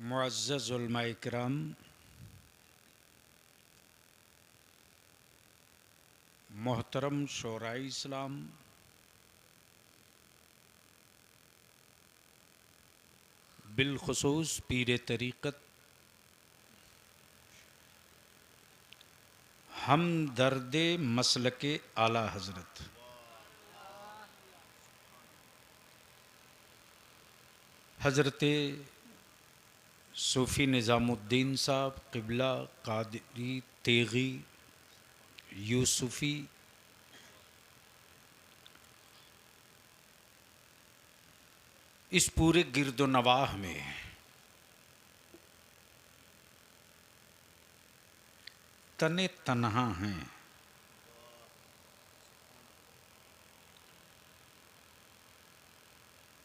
मुअज़्ज़ज़ उलमा-ए किराम, मोहतरम शोराए इस्लाम, बिलखुसूस पीर तरीक़त, हमदर्द मसलके आला हज़रत हज़रत सूफ़ी निज़ामुद्दीन साहब क़िबला क़ादरी तेगी यूसुफ़ी इस पूरे गिरदो नवाह में तने तन्हा हैं।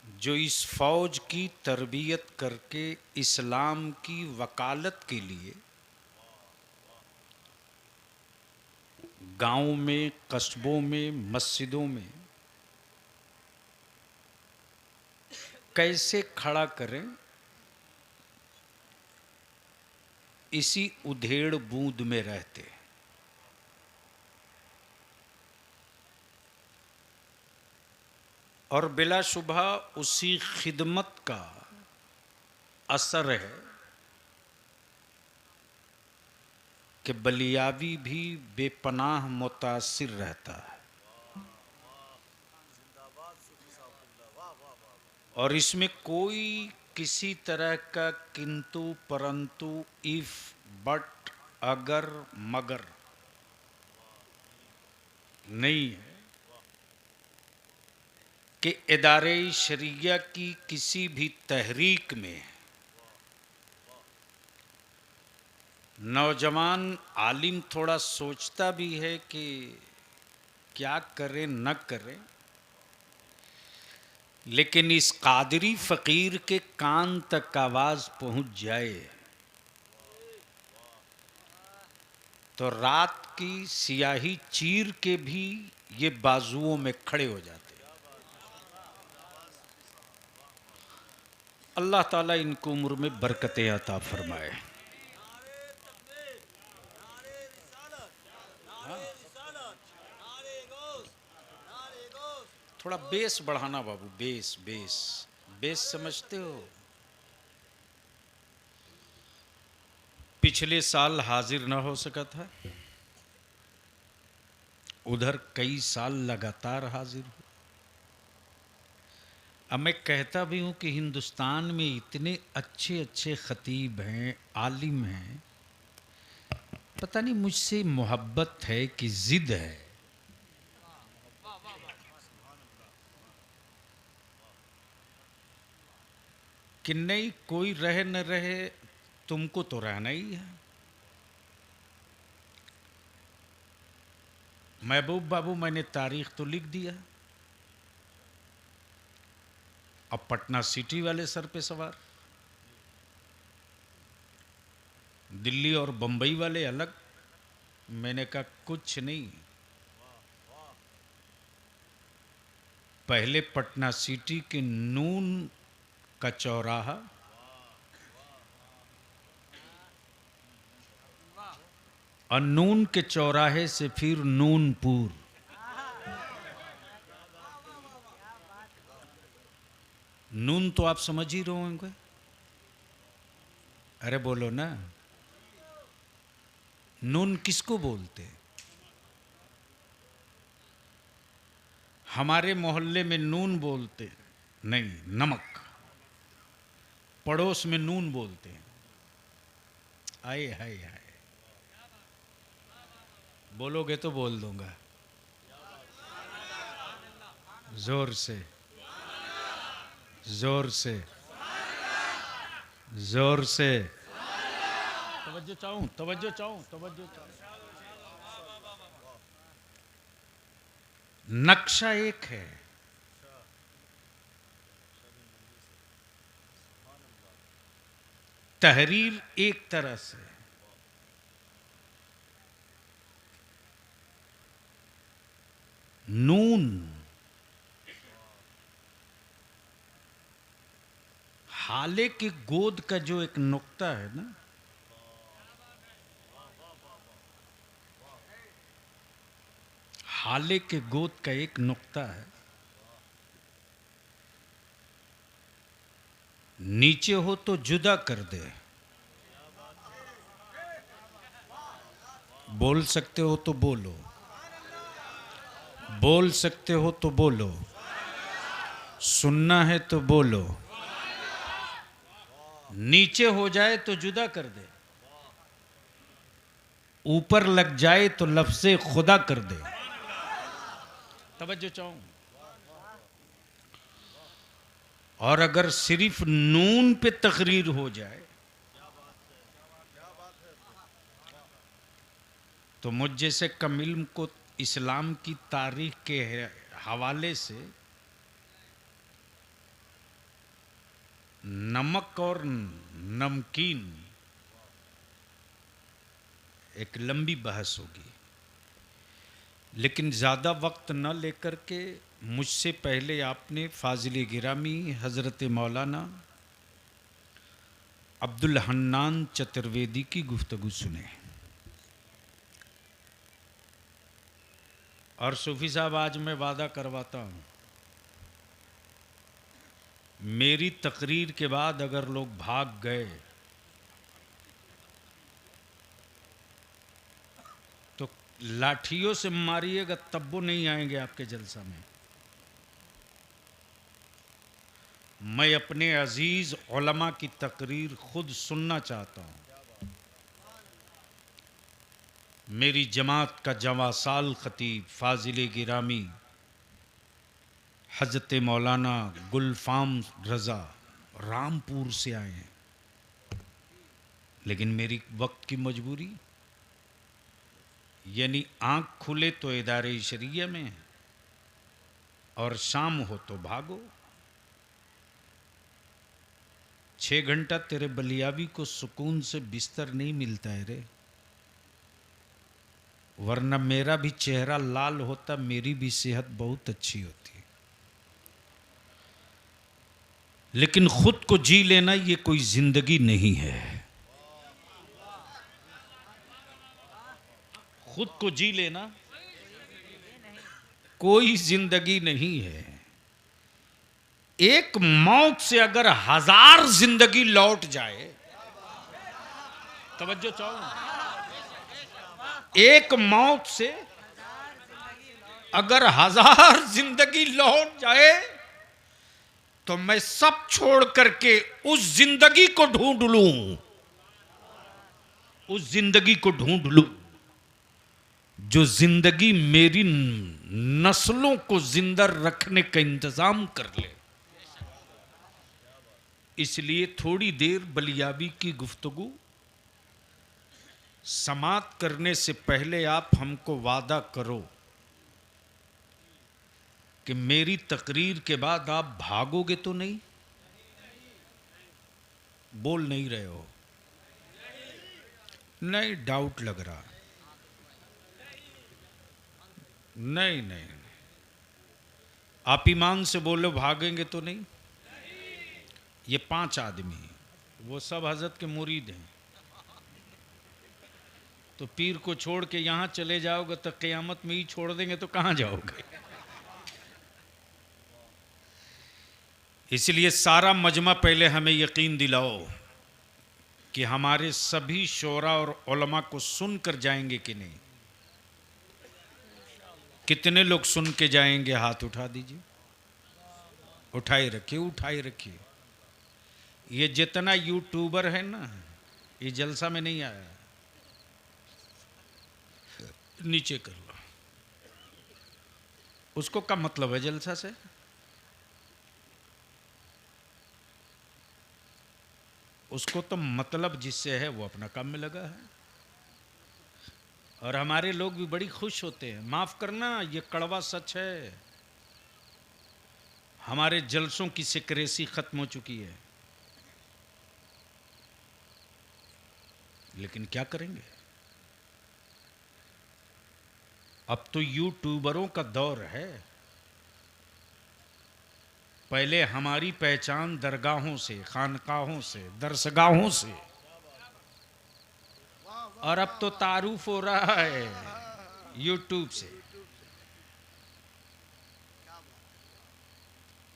जो इस फ़ौज की तरबियत करके इस्लाम की वकालत के लिए गाँव में, कस्बों में, मस्जिदों में कैसे खड़ा करें, इसी उधेड़ बूंद में रहते। और बिलाशुबह उसी खिदमत का असर है कि बलियावी भी बेपनाह मुतासिर रहता है। और इसमें कोई किसी तरह का किंतु परंतु इफ बट अगर मगर नहीं है कि इदारे शरिया की किसी भी तहरीक में नौजवान आलिम थोड़ा सोचता भी है कि क्या करें न करें, लेकिन इस कादरी फ़कीर के कान तक आवाज़ पहुंच जाए तो रात की सियाही चीर के भी ये बाजुओं में खड़े हो जाते हैं। अल्लाह ताला इनको उम्र में बरकतें अता फरमाए। थोड़ा बेस बढ़ाना बाबू, बेस बेस बेस समझते हो? पिछले साल हाजिर ना हो सका था, उधर कई साल लगातार हाजिर हो। अब मैं कहता भी हूं कि हिंदुस्तान में इतने अच्छे अच्छे खतीब हैं, आलिम हैं, पता नहीं मुझसे मोहब्बत है कि जिद है कि नहीं, कोई रहे न रहे तुमको तो रहना ही है। महबूब बाबू, मैंने तारीख तो लिख दिया, अब पटना सिटी वाले सर पे सवार, दिल्ली और बंबई वाले अलग। मैंने कहा कुछ नहीं, पहले पटना सिटी के नून का चौराहा, और नून के चौराहे से फिर नूनपुर, नून तो आप समझ ही रहे होंगे। अरे बोलो ना, नून किसको बोलते हैं? हमारे मोहल्ले में नून बोलते नहीं, नमक। पड़ोस में नून बोलते हैं। आए हाय हाय, बोलोगे तो बोल दूंगा जोर से, जोर से, जोर से। तवज्जो चाहूं, तवज्जो चाहूं, तवज्जो चाहूं। नक्शा एक है, तहरीर एक तरह से। नून हाले के गोद का जो एक नुक्ता है ना, हाले के गोद का एक नुक्ता है, नीचे हो तो जुदा कर दे। बोल सकते हो तो बोलो, बोल सकते हो तो बोलो, सुनना है तो बोलो। नीचे हो जाए तो जुदा कर दे, ऊपर लग जाए तो लफ्ज़े खुदा कर दे। तवज्जो चाहूं। और अगर सिर्फ नून पे तकरीर हो जाए तो मुझ जैसे कम इल्म को इस्लाम की तारीख के हवाले से नमक और नमकीन एक लंबी बहस होगी, लेकिन ज़्यादा वक्त न लेकर के मुझसे पहले आपने फाजिल गिरामी हज़रत मौलाना अब्दुल हन्नान चतुर्वेदी की गुफ्तगू सुने। और सूफी साहब, आज मैं वादा करवाता हूँ, मेरी तकरीर के बाद अगर लोग भाग गए तो लाठियों से मारिएगा तब वो नहीं आएंगे आपके जलसा में। मैं अपने अजीज उलमा की तकरीर खुद सुनना चाहता हूँ। मेरी जमात का जवासाल खतीब फाजिल गिरामी हज़रत मौलाना गुलफाम रज़ा रामपुर से आए हैं, लेकिन मेरी वक्त की मजबूरी, यानी आँख खुले तो इदारे शरिया में और शाम हो तो भागो। 6 घंटा तेरे बलियाबी को सुकून से बिस्तर नहीं मिलता है रे, वरना मेरा भी चेहरा लाल होता, मेरी भी सेहत बहुत अच्छी होती। लेकिन खुद को जी लेना ये कोई जिंदगी नहीं है। खुद को जी लेना कोई जिंदगी नहीं है। एक मौत से अगर 1000 जिंदगी लौट जाए, तवज्जो चाहो, एक मौत से अगर 1000 जिंदगी लौट जाए तो मैं सब छोड़ करके उस जिंदगी को ढूंढ लूं, उस जिंदगी को ढूंढ लूं जो जिंदगी मेरी नस्लों को जिंदा रखने का इंतजाम कर ले। इसलिए थोड़ी देर बलियाबी की गुफ्तगू समाप्त करने से पहले आप हमको वादा करो कि मेरी तकरीर के बाद आप भागोगे तो नहीं? बोल नहीं रहे हो, नहीं, डाउट लग रहा। नहीं नहीं, आप ईमान से बोलो, भागेंगे तो नहीं? ये 5 आदमी, वो सब हजरत के मुरीद हैं, तो पीर को छोड़ के यहाँ चले जाओगे तो क़यामत में ही छोड़ देंगे तो कहाँ जाओगे? इसलिए सारा मजमा पहले हमें यकीन दिलाओ कि हमारे सभी शोरा और उलमा को सुन कर जाएंगे कि नहीं। कितने लोग सुन के जाएंगे? हाथ उठा दीजिए, उठाए रखिए, उठाए रखिए। ये जितना यूट्यूबर है ना, ये जलसा में नहीं आया, नीचे कर लो। उसको क्या मतलब है जलसा से? उसको तो मतलब जिससे है वो अपना काम में लगा है। और हमारे लोग भी बड़ी खुश होते हैं। माफ करना, ये कड़वा सच है, हमारे जलसों की सिकरेसी खत्म हो चुकी है, लेकिन क्या करेंगे? अब तो यूट्यूबरों का दौर है। पहले हमारी पहचान दरगाहों से, खानकाहों से, दरसगाहों से, और अब तो तारुफ हो रहा है यूट्यूब से।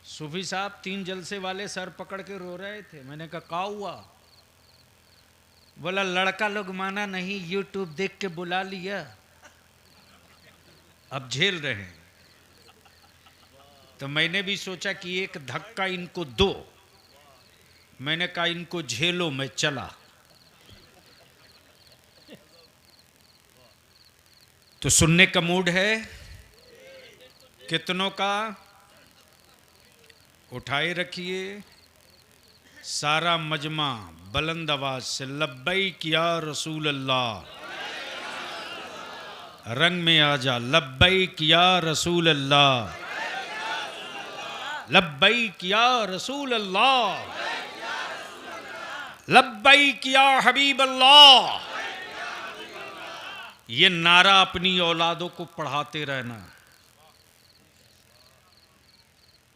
सूफी साहब 3 जलसे वाले सर पकड़ के रो रहे थे। मैंने कहा क्या हुआ? बोला लड़का लोग माना नहीं, यूट्यूब देख के बुला लिया, अब झेल रहे हैं। तो मैंने भी सोचा कि एक धक्का इनको दो। मैंने कहा इनको झेलो, मैं चला। तो सुनने का मूड है कितनों का? उठाए रखिए सारा मजमा बुलंद आवाज से, लब्बैक या रसूल अल्लाह। रंग में आ जा, लब्बैक या रसूल अल्लाह, लब्बैक या रसूल अल्लाह, लब्बैक या हबीब अल्लाह। ये नारा अपनी औलादों को पढ़ाते रहना,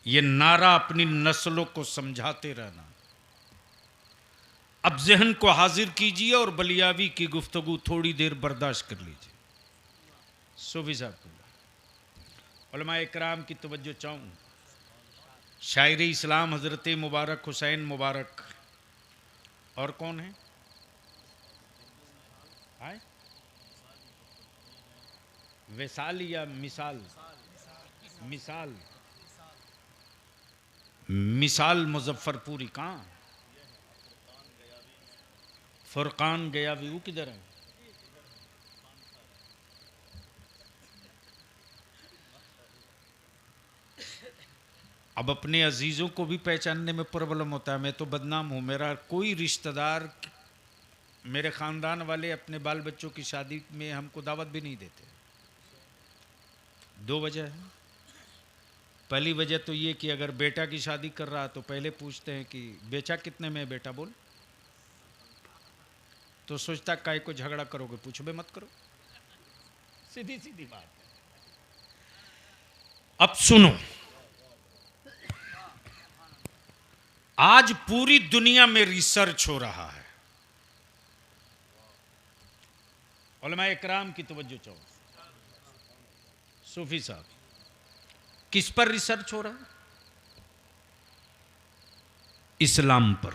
ये नारा अपनी नस्लों को समझाते रहना। अब जहन को हाजिर कीजिए और बलियावी की गुफ्तगू थोड़ी देर बर्दाश्त कर लीजिए। सूफी साहब को उलमा इकराम की तवज्जो चाहूँ। शायर इस्लाम हजरत मुबारक हुसैन मुबारक, और कौन है? आए? वैसाल या मिसाल? मिसाल, मिसाल मुजफ्फरपुरी। कहाँ? फुरकान गया भी, वो किधर है? अब अपने अजीजों को भी पहचानने में प्रॉब्लम होता है। मैं तो बदनाम हूं, मेरा कोई रिश्तेदार, मेरे खानदान वाले अपने बाल बच्चों की शादी में हमको दावत भी नहीं देते। 2 वजह है। पहली वजह तो ये कि अगर बेटा की शादी कर रहा तो पहले पूछते हैं कि बेचा कितने में है बेटा, बोल। तो सोचता काय को झगड़ा करोगे, पूछो बे मत करो, सीधी सीधी बात है। अब सुनो, आज पूरी दुनिया में रिसर्च हो रहा है। उलमा इकराम की तवज्जो चाहो। सूफी साहब, किस पर रिसर्च हो रहा है? इस्लाम पर।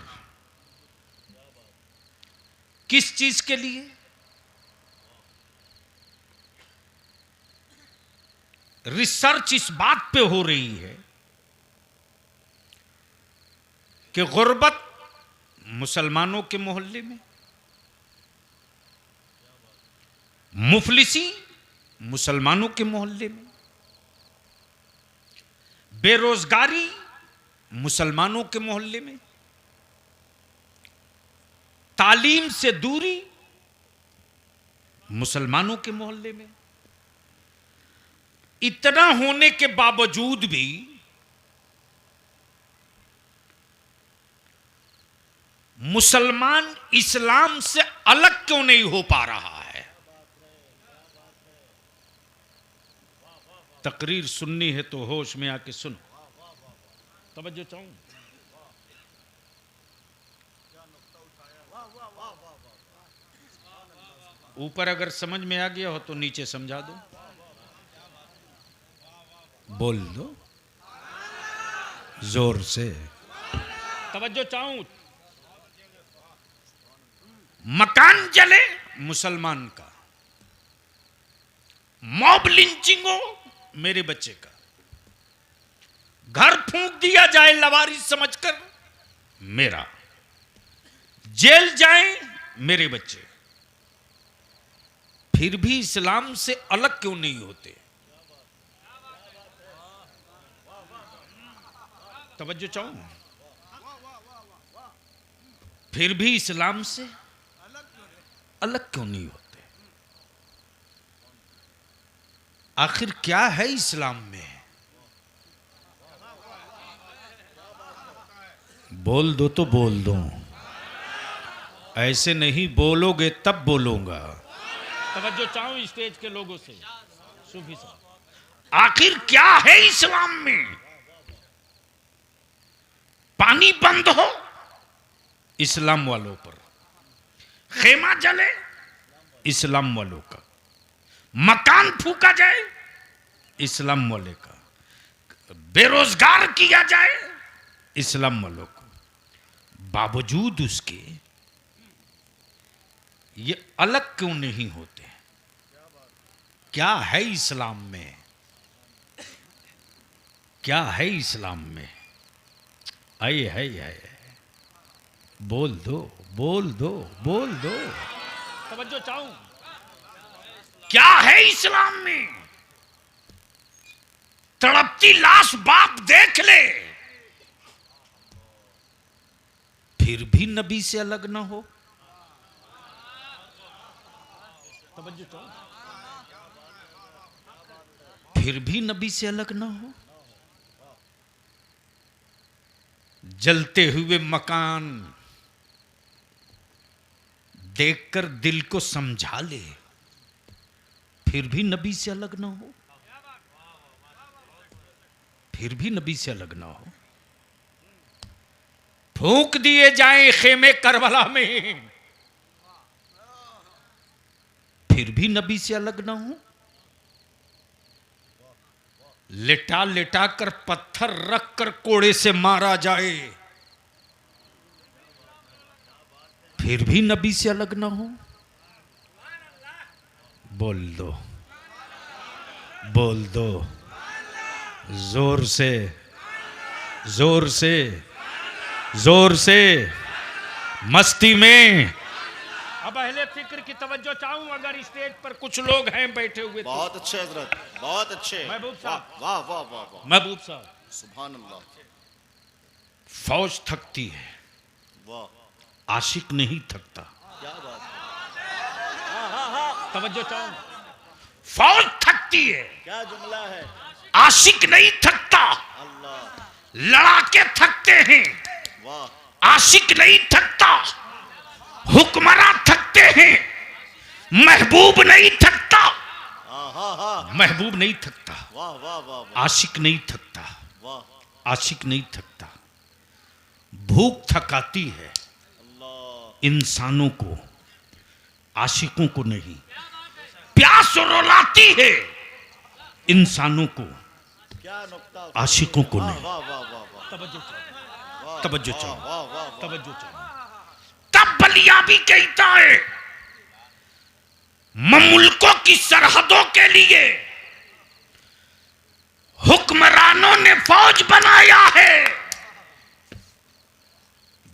किस चीज के लिए? रिसर्च इस बात पे हो रही है कि गुर्बत मुसलमानों के मोहल्ले में, मुफलिसी मुसलमानों के मोहल्ले में, बेरोजगारी मुसलमानों के मोहल्ले में, तालीम से दूरी मुसलमानों के मोहल्ले में। इतना होने के बावजूद भी मुसलमान इस्लाम से अलग क्यों नहीं हो पा रहा है? तकरीर सुननी है तो होश में आके सुनो, तवज्जो चाहूं। ऊपर अगर समझ में आ गया हो तो नीचे समझा दो, बोल दो जोर से, तवज्जो चाहूं। मकान जले मुसलमान का, मॉब लिंचिंग हो मेरे बच्चे का, घर फूंक दिया जाए लवारिस समझकर मेरा, जेल जाए मेरे बच्चे, फिर भी इस्लाम से अलग क्यों नहीं होते? तवज्जो चाहूं। फिर भी इस्लाम से अलग क्यों नहीं होते? आखिर क्या है इस्लाम में? बोल दो तो बोल दो, ऐसे नहीं बोलोगे तब बोलूंगा। तवज्जो चाहूं स्टेज के लोगों से। सूफी साहब, आखिर क्या है इस्लाम में? पानी बंद हो इस्लाम वालों पर, खेमा जले इस्लाम वालों का, मकान फूका जाए इस्लाम वाले का, बेरोजगार किया जाए इस्लाम वालों को, बावजूद उसके ये अलग क्यों नहीं होते? क्या है इस्लाम में? क्या है इस्लाम में? आए है बोल दो बोल दो बोल दो, तवज्जो चाहूं। क्या है इस्लाम में? तड़पती लाश बाप देख ले, फिर भी नबी से अलग ना हो। तवज्जो चाहूं। फिर भी नबी से अलग ना हो। जलते हुए मकान देखकर दिल को समझा ले, फिर भी नबी से अलग ना हो। फिर भी नबी से अलग ना हो। फूंक दिए जाएं खेमे करबला में, फिर भी नबी से अलग ना हो। लेटा लेटा कर पत्थर रख कर कोड़े से मारा जाए, फिर भी नबी से अलग ना हो। बोल दो बोल दो, जोर से जोर से जोर से, मस्ती में। अब अहले फिक्र की तवज्जो चाहूं, अगर स्टेज पर कुछ लोग हैं बैठे हुए। बहुत अच्छे हजरत, बहुत अच्छे। महबूब साहब, वाह वाह वाह वाह, महबूब साहब, सुभान अल्लाह। फौज थकती है, वाह, आशिक नहीं थकता। क्या बात है। तवज्जो चाहूं। फौज थकती है, क्या जुमला है। आशिक नहीं थकता। अल्लाह, लड़ाके थकते हैं, वाह, आशिक नहीं थकता। हुक्मरान थकते हैं, महबूब नहीं थकता। महबूब नहीं थकता, वाह वाह वाह, आशिक नहीं थकता, वाह, आशिक नहीं थकता। भूख थकाती है अल्लाह, इंसानों को, आशिकों को नहीं। प्यास रुलाती है इंसानों को, क्या नुक्ता, आशिकों को वाह नहीं। वाह वाह वाह वाह, तवज्जो चाहो, वाह, तवज्जो वाह, चाहो, वाह वाह वाह। तवज्जो चाहो। तब बलिया भी कहता है, मुल्कों की सरहदों के लिए हुक्मरानों ने फौज बनाया है।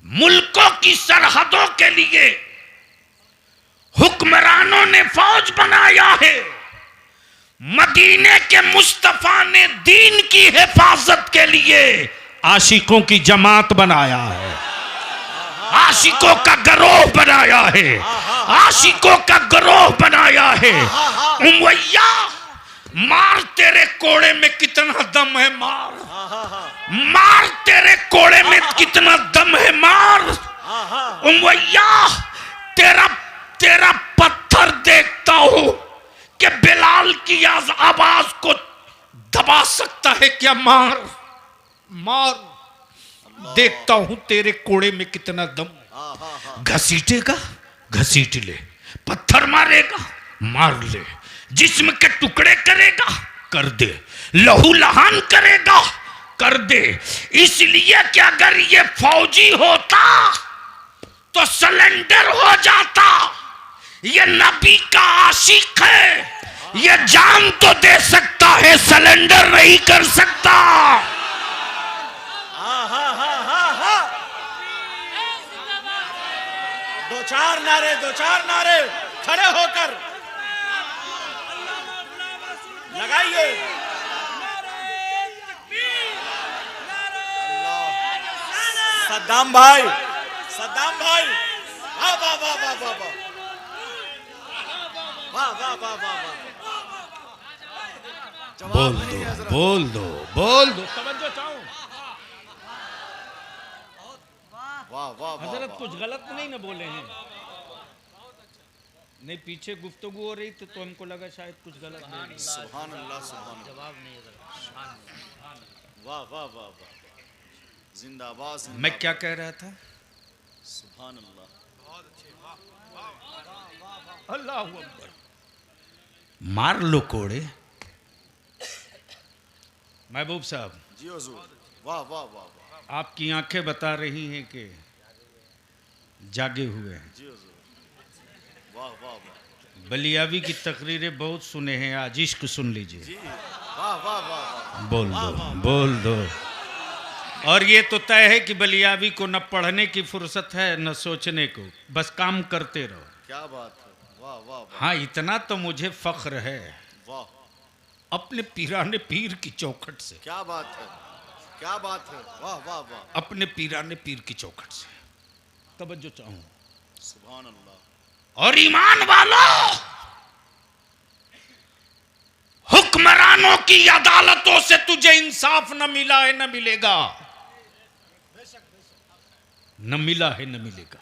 मुल्कों की सरहदों के लिए हुक्मरानों ने फौज बनाया है। मदीने के मुस्तफा ने दीन की हिफाजत के लिए आशिकों की जमात बनाया है, आशिकों का गिरोह बनाया है, आशिकों का गिरोह बनाया है। उमैया, मार तेरे कोड़े में कितना दम है, मार मार तेरे कोड़े में कितना दम है, मार। उमैया, तेरा तेरा पत्थर देखता हूं कि बिलाल की आवाज को दबा सकता है क्या, मार मार। देखता हूं तेरे कोड़े में कितना दम। घसीटेगा घसीट ले, पत्थर मारेगा मार ले, जिस्म के टुकड़े करेगा कर दे, लहू लहान करेगा कर दे। इसलिए कि अगर ये फौजी होता तो सिलेंडर हो जाता। ये नबी का आशिक है, ये जान तो दे सकता है, सिलेंडर नहीं कर सकता। दो चार नारे खड़े होकर लगाइए। सद्दाम भाई, सद्दाम भाई, वाह वाह वाह वाह वाह वाह वाह वाह वाह वाह। बोल दो बोल दो बोल दो, तवज्जो चाहूं। वाह वाह हजरत कुछ गलत नहीं ना बोले हैं? नहीं, पीछे गुफ्तगू हो रही तो हमको लगा शायद कुछ गलत नहीं। सुभान अल्लाह, सुभान, जवाब नहीं। वाह वाह वाह वाह, जिंदाबाद मैं जिंदाबाद। क्या कह रहा था? सुभान अल्लाह। अल्लाह अकबर। मार लो कोड़े। महबूब साहब, जी हुजूर। वाह वाह वाह वाह। आपकी आंखें बता रही हैं कि जागे हुए हैं। जी हुजूर। वाह वाह वाह। बलियावी की तकरीरें बहुत सुने हैं, आज इश्क सुन लीजिए। जी वाह वाह वाह वाह। बोल वाह, दो, वाह, वाह। बोल दो। और ये तो तय है कि बलियावी को न पढ़ने की फुर्सत है न सोचने को, बस काम करते रहो। क्या बात है। वाह वाह वाह। हाँ, इतना तो मुझे फख्र है वाह। अपने पीराने पीर की चौखट से, क्या बात है। क्या बात है। वाह वाह वाह। अपने पीराने पीर की चौखट से। तवज्जो चाहूं। सुभान अल्लाह। और ईमान वालों, हुक्मरानों की अदालतों से तुझे इंसाफ न मिला है न मिलेगा, न मिला है न मिलेगा।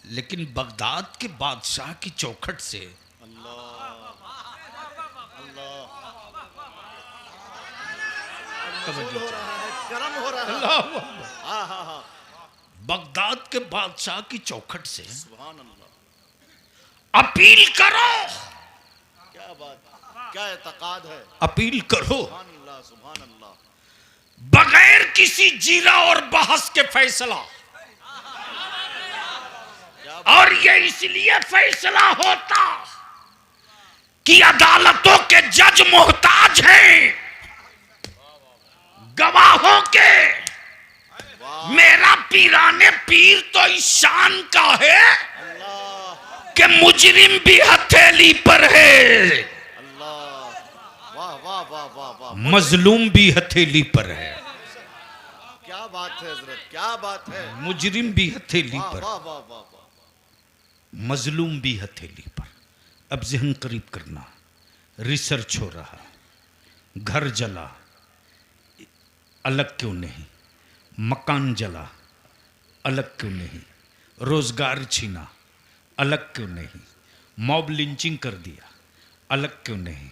लेकिन बगदाद के बादशाह की चौखट से अल्लाह अल्लाह। तवज्जो हो रहा है, करम हो रहा है। अल्लाह अकबर। हाँ हाँ हाँ। बगदाद के बादशाह की चौखट से सुभान अल्लाह। अपील करो, क्या बात। क्या एतकाद है। अपील करो, सुभान अल्लाह सुभान अल्लाह। बगैर किसी जीरा और बहस के फैसला। क्या और ये इसलिए फैसला होता कि अदालतों के जज मोहताज हैं गवाहों के। वाह। मेरा पीराने पीर तो इस शान का है अल्लाह कि मुजरिम भी हथेली पर है, अल्लाह। वाह वाह वाह वाह वाह। मजलूम भी हथेली पर है। क्या बात है हजरत। क्या बात है। मुजरिम भी हथेली वाह पर, वाह वाह वाह वाह। मजलूम भी हथेली पर। अब जहन करीब करना। रिसर्च हो रहा, घर जला, अलग क्यों नहीं? मकान जला, अलग क्यों नहीं? रोजगार छीना, अलग क्यों नहीं? मॉब लिंचिंग कर दिया, अलग क्यों नहीं?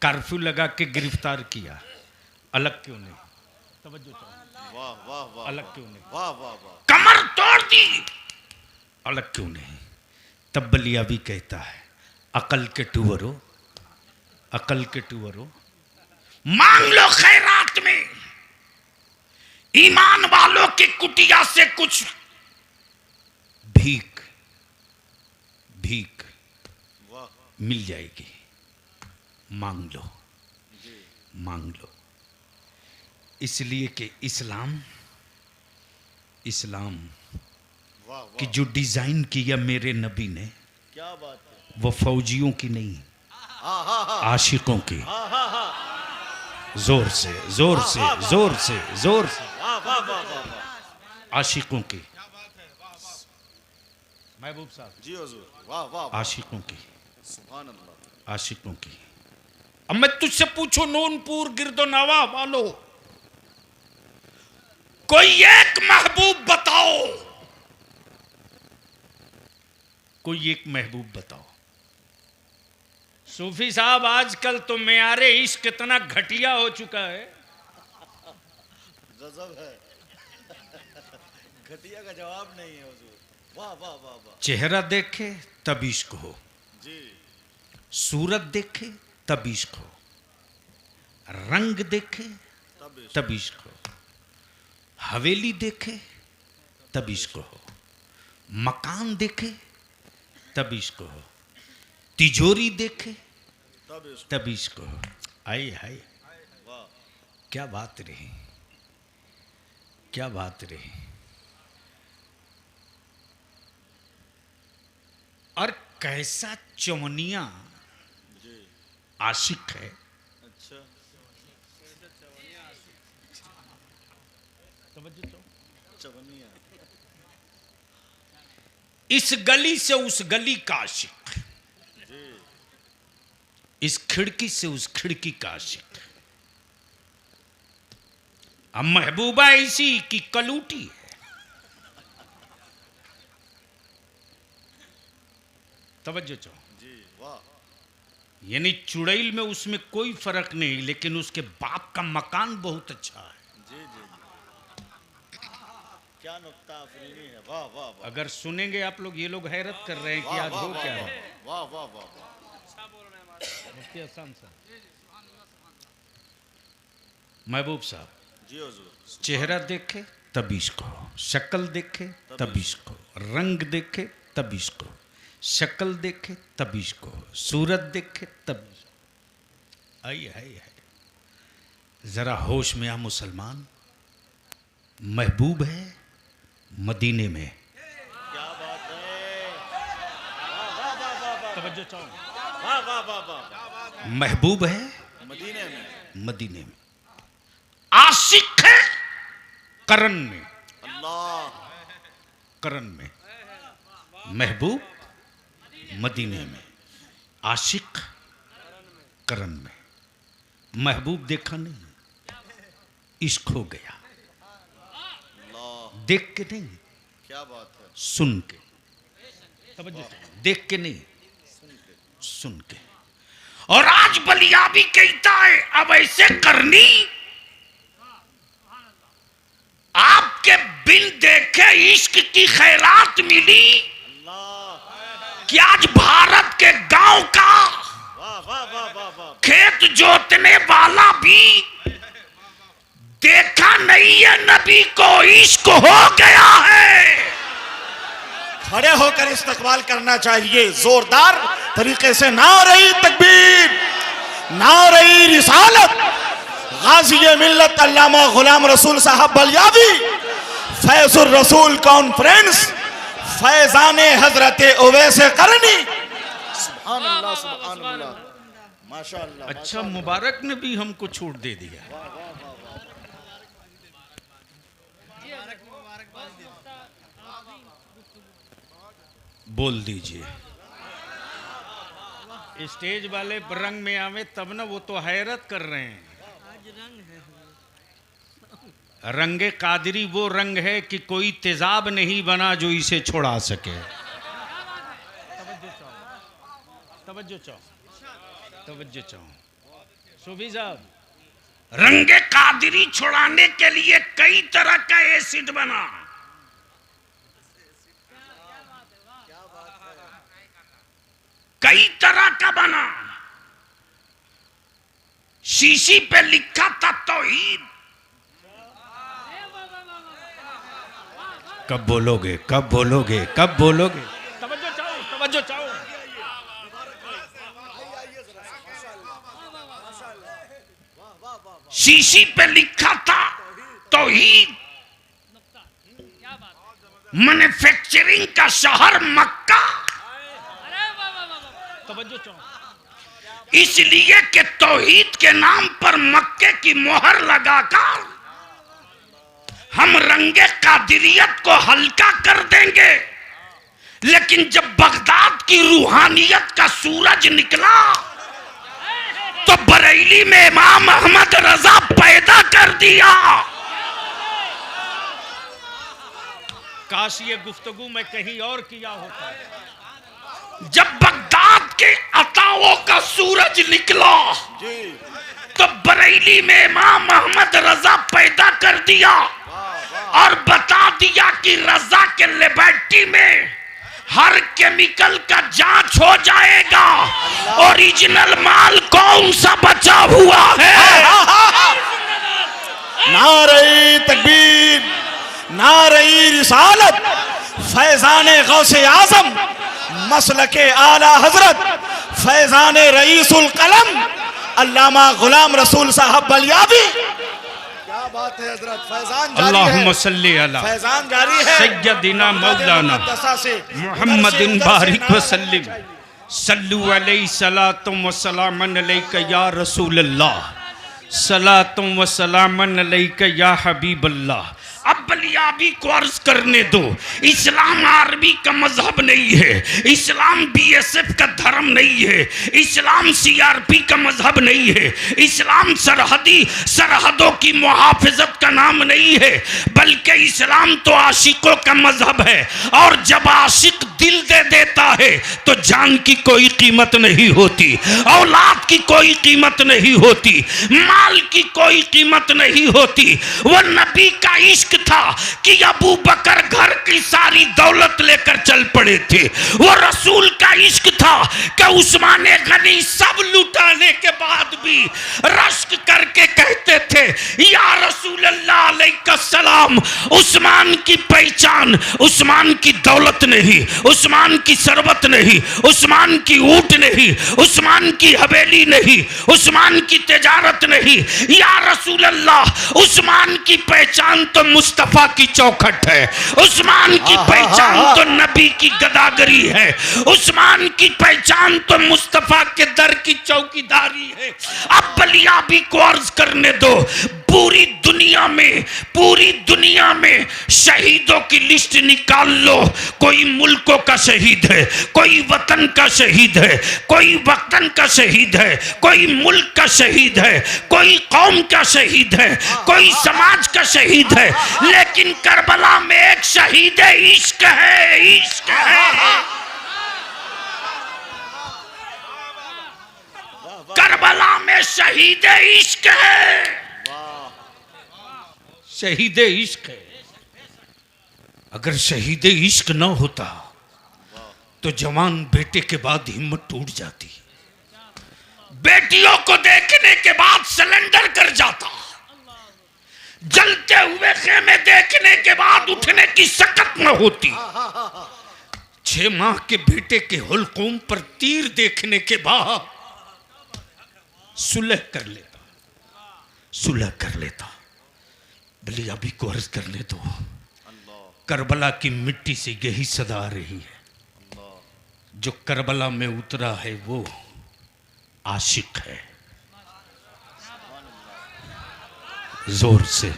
कर्फ्यू लगा के गिरफ्तार किया, अलग क्यों नहीं? तवज्जो चाहो। वाह वाह वाह। अलग क्यों नहीं? वाह वाह वाह। कमर तोड़ दी, अलग क्यों नहीं? तब बलियावी कहता है, अकल के टूवरो, अकल के टूवरो, मांग लो खैरात में ईमान वालों की कुटिया से कुछ भीख, भीख वाह। मिल जाएगी। मांग लो, जी। मांग लो। इसलिए कि इस्लाम, इस्लाम वाह की वाह। जो डिजाइन किया मेरे नबी ने, क्या बात है। वो फौजियों की नहीं, हाँ हाँ हाँ आशिकों की। हाँ हाँ हाँ। जोर से, जोर से, जोर से, जोर से, वाह वाह वाह वाह वाह। आशिकों की। महबूब साहब, जी हुजूर। वाह वाह वाह। आशिकों की, सुभान अल्लाह। आशिकों की। अब मैं तुझसे पूछूं, नूनपुर गिरदो नवा वालो, कोई एक महबूब बताओ, कोई एक महबूब बताओ। सूफी साहब, आजकल तो मेयारे इश्क इतना घटिया हो चुका है। गजब है। घटिया का जवाब नहीं है हुजूर। वाह वाह वाह वाह। चेहरा देखे तब इश्क हो, जी। सूरत देखे तब इश्क हो, रंग देखे तब तब इश्क हो, हवेली देखे तब इश्क हो, मकान देखे तब इश्क हो, तिजोरी देखे तब इश्क हो। आए हाय, वाह। क्या बात रही, क्या बात रही। और कैसा चवनिया जी। आशिक है। अच्छा। चवनिया। इस गली से उस गली का आशिक, जी। इस खिड़की से उस खिड़की का आशिक। अब महबूबा इसी की कलूटी है। तवज्जो चाहो। जी। वाह। यानी चुड़ैल में उसमें कोई फर्क नहीं, लेकिन उसके बाप का मकान बहुत अच्छा है। जी जी क्या नुक्ता अफरीनी है, वाह वाह वाह अगर सुनेंगे आप लोग, ये लोग हैरत कर रहे हैं कि आज हो क्या है। वाह वाह वाह वाह। मुफ्ती हसन साहब, महबूब साहब, जी हुजूर। चेहरा देखे तब इसको, शक्ल देखे तब इसको, रंग देखे तब इसको, शक्ल देखे तब इसको, सूरत देखे तब इसको। आइए आइए आइए, जरा होश में आ मुसलमान। महबूब है मदीने में। क्या बात है, वाह वाह वाह वाह वाह तवज्जो चाहो, वाह वाह वाह वाह। महबूब है मदीने में, मदीने में, आशिक है करन में, अल्लाह करन में। महबूब मदीने में, आशिक करन में। महबूब देखा नहीं, इश्क हो गया। अल्लाह, देख के नहीं, क्या बात है, सुन के। देख के नहीं, सुन के। और आज बलिया भी कहता है अब ऐसे करनी, आपके बिन देखे इश्क की खैरात मिली। अल्लाह, कि आज भारत के गांव का वाह वाह वाह वाह वाह। खेत जोतने वाला भी देखा नहीं है नबी को, इश्क हो गया है। खड़े होकर इस्तकबाल करना चाहिए जोरदार तरीके से। नारे तकबीर, नारे रिसालत। गाजी मिल्लत अल्लामा गुलाम रसूल साहब बलियावी, फैजुर रसूल कॉन्फ्रेंस, फैजान हजरत उवैस करनी। सुभान अल्लाह, सुभान अल्लाह, माशाअल्लाह। अच्छा, मुबारक ने भी हमको छूट दे दिया। बोल दीजिए, स्टेज वाले रंग में आवे तब ना, वो तो हैरत कर रहे हैं। रंगे कादरी वो रंग है कि कोई तेजाब नहीं बना जो इसे छुड़ा सके। तवज्जो चाहो, तवज्जो चाहो। सूफी साहब, रंगे कादरी छुड़ाने के लिए कई तरह का एसिड बना। कई तरह का बना। शीशी पे लिखा था तौहीद। कब बोलोगे, कब बोलोगे, कब बोलोगे? तवज्जो चाहो, तवज्जो चाहो। शीशी पे लिखा था तौहीद। मैन्युफैक्चरिंग का शहर मक्का। तवज्जो चाहो। इसलिए कि तौहीद के नाम पर मक्के की मोहर लगाकर हम रंगे कादिरियत को हल्का कर देंगे। लेकिन जब बगदाद की रूहानियत का सूरज निकला तो बरेली में इमाम अहमद रजा पैदा कर दिया। काश ये गुफ्तगू मैं कहीं और किया होता। जब बगदाद के अताओं का सूरज निकला तो बरेली में इमाम अहमद रजा पैदा कर दिया और बता दिया कि रजा के लेबोरेटरी में हर केमिकल का जांच हो जाएगा। ओरिजिनल माल कौन सा बचा हुआ है? नारे तकबीर, नारे रिसालत, फैजान गौसे आजम, मसलके आला हजरत, फैजान रईसुल कलम अल्लामा गुलाम रसूल साहब बलियावी। क्या बात है हजरत, फैजान जारी है। अल्लाहुम्मा सल्ली अला फैजान जारी है। सय्यदिना मौलाना मुहम्मदिन बारिक वसल्लिम सल्लु अलैहि सलातुम व सलामन अलैका या रसूल अल्लाह, सलातुम व सलामन अलैका या हबीब अल्लाह। अब बलियाबी को अर्ज करने दो, इस्लाम आर्मी का मजहब नहीं है, इस्लाम बीएसएफ का धर्म नहीं है, इस्लाम सीआरपी का मजहब नहीं है, इस्लाम सरहदों की मुहाफिजत का नाम नहीं है, बल्कि इस्लाम तो आशिकों का मजहब है। और जब आशिक दिल दे देता है तो जान की कोई कीमत नहीं होती, औलाद की कोई कीमत नहीं होती, माल की कोई कीमत नहीं होती। वो नबी का इश्क था कि अबू बकर घर की सारी दौलत लेकर चल पड़े थे। वो रसूल का इश्क था कि उस्मान गनी सब लुटाने के बाद भी रश्क करके कहते थे, या रसूल अल्लाह अलैका सलाम, उस्मान की पहचान उस्मान की दौलत नहीं, उस्मान की सरबत नहीं, उस्मान की ऊंट नहीं, उस्मान की हवेली नहीं, उस्मान की तिजारत नहीं। या रसूल अल्लाह, उस्मान की पहचान तो मुस्तफा की चौखट है, उस्मान की पहचान तो नबी की गदागरी है, उस्मान की पहचान तो मुस्तफा के दर की चौकीदारी है। अब बलियाबी को अर्ज करने दो, पूरी दुनिया में शहीदों की लिस्ट निकाल लो। कोई मुल्कों का शहीद है, कोई वतन का शहीद है, कोई वतन का शहीद है, कोई मुल्क का शहीद है, कोई कौम का शहीद है, कोई समाज का शहीद है, लेकिन करबला में एक शहीद इश्क है, इश्क है। करबला में शहीद इश्क है, शहीद इश्क है। अगर शहीद इश्क न होता तो जवान बेटे के बाद हिम्मत टूट जाती, बेटियों को देखने के बाद सिलेंडर कर जाता, जलते हुए खेमे देखने के बाद उठने की सकत न होती, 6 माह के बेटे के हुलकूम पर तीर देखने के बाद सुलह कर लेता, सुलह कर लेता। बलियाबी को अर्ज करने दो, करबला की मिट्टी से यही सदा आ रही है, जो करबला में उतरा है वो आशिक है। जोर से,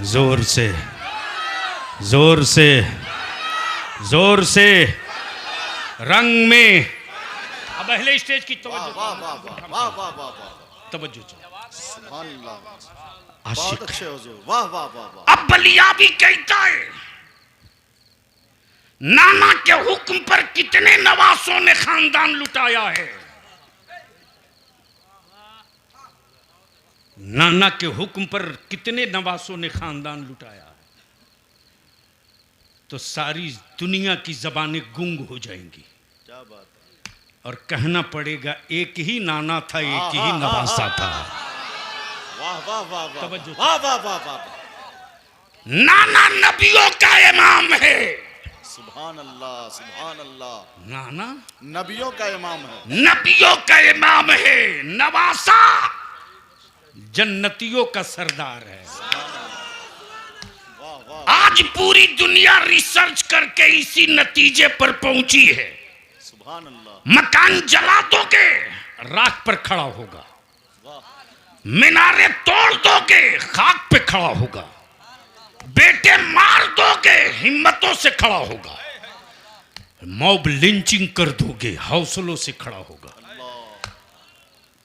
जोर से, जोर से, जोर से, रंग में। अब पहले स्टेज की तवज्जो आशिक अच्छे हो जो, वाह वाह वाह वाह। अब बलियाबी कहता है, नाना के हुक्म पर कितने नवासों ने खानदान लुटाया है, नाना के हुक्म पर कितने नवासों ने खानदान लुटाया है, तो सारी दुनिया की जबानें गुंग हो जाएंगी। क्या बात है। और कहना पड़ेगा एक ही नाना था, एक ही नवासा था। वाह वाह वाह वाह तवज्जो। वाह वाह वाह वाह। नाना नबियों का इमाम है, सुभान अल्लाह, सुभान अल्लाह। नाना नबियों का इमाम है, नबियों का इमाम है, नवासा जन्नतियों का सरदार है। वाह वाह। आज पूरी दुनिया रिसर्च करके इसी नतीजे पर पहुंची है। सुभान अल्लाह। मकान जला दोगे राख पर खड़ा होगा, मीनारे तोड़ दोगे खाक पे खड़ा होगा, बेटे मार दोगे हिम्मतों से खड़ा होगा, मॉब लिंचिंग कर दोगे हौसलों से खड़ा होगा,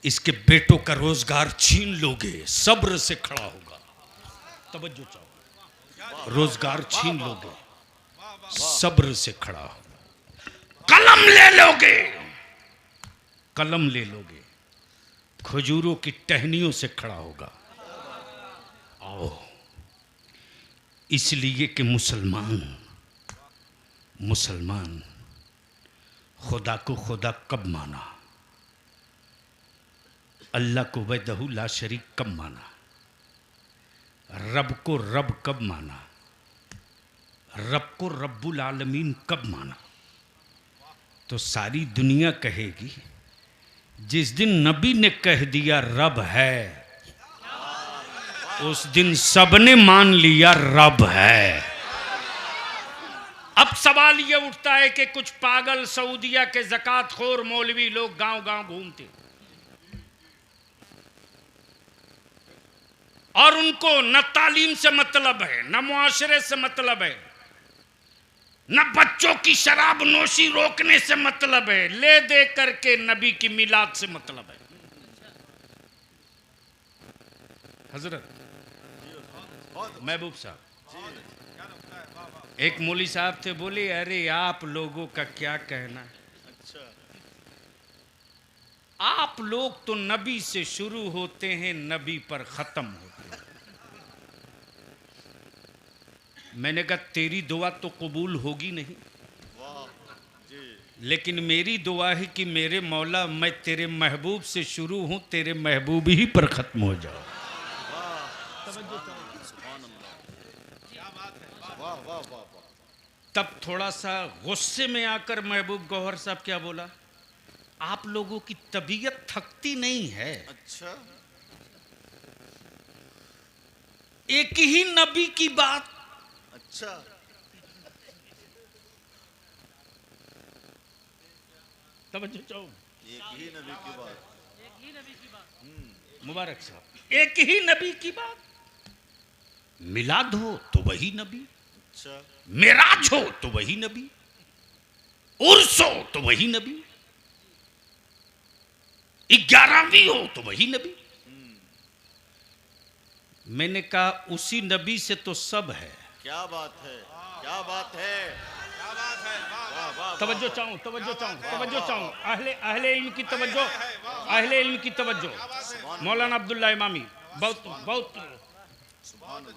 इसके बेटों का रोजगार छीन लोगे सब्र से खड़ा होगा। तवज्जो चाहो, रोजगार छीन लोगे सब्र से खड़ा होगा, कलम ले लोगे, कलम ले लोगे खजूरों की टहनियों से खड़ा होगा। आओ, इसलिए कि मुसलमान खुदा को खुदा कब माना, अल्लाह को वहदहू ला शरीक कब माना, रब को रब कब माना, रब को रब्बुल आलमीन कब माना। तो सारी दुनिया कहेगी जिस दिन नबी ने कह दिया रब है, उस दिन सबने मान लिया रब है। अब सवाल ये उठता है कि कुछ पागल सऊदिया के ज़कात खोर मौलवी लोग गांव-गांव घूमते और उनको न तालीम से मतलब है, न मुआशरे से मतलब है, न बच्चों की शराब नोशी रोकने से मतलब है, ले दे करके नबी की मिलाद से मतलब है। हजरत महबूब साहब, एक मौली साहब थे, बोले अरे आप लोगों का क्या कहना, अच्छा, आप लोग तो नबी से शुरू होते हैं, नबी पर खत्म होते हैं। मैंने कहा तेरी दुआ तो कबूल होगी नहीं, वाह जी, लेकिन मेरी दुआ है कि मेरे मौला मैं तेरे महबूब से शुरू हूं, तेरे महबूब ही पर खत्म हो जाओ। वाह वाह वाह वाह। तब थोड़ा सा गुस्से में आकर महबूब गौहर साहब क्या बोला, आप लोगों की तबीयत थकती नहीं है, अच्छा, एक ही नबी की बात, अच्छा, तवज्जो चाहो, एक ही नबी की बात, मुबारक साहब, एक ही नबी की बात, मिलाद हो तो वही नबी, अच्छा, मेराज हो तो वही नबी, उर्स हो तो वही नबी, 11वीं हो तो वही नबी। मैंने कहा उसी नबी से तो सब है। क्या बात है, क्या बात है, क्या बात है, वाह वाह, तवज्जो चाहूं, तवज्जो चाहूं, तवज्जो चाहूं, अहले इल्म की तवज्जो, अहले इल्म की तवज्जो। मौलाना अब्दुल्ला इमामी, बहुत बहुत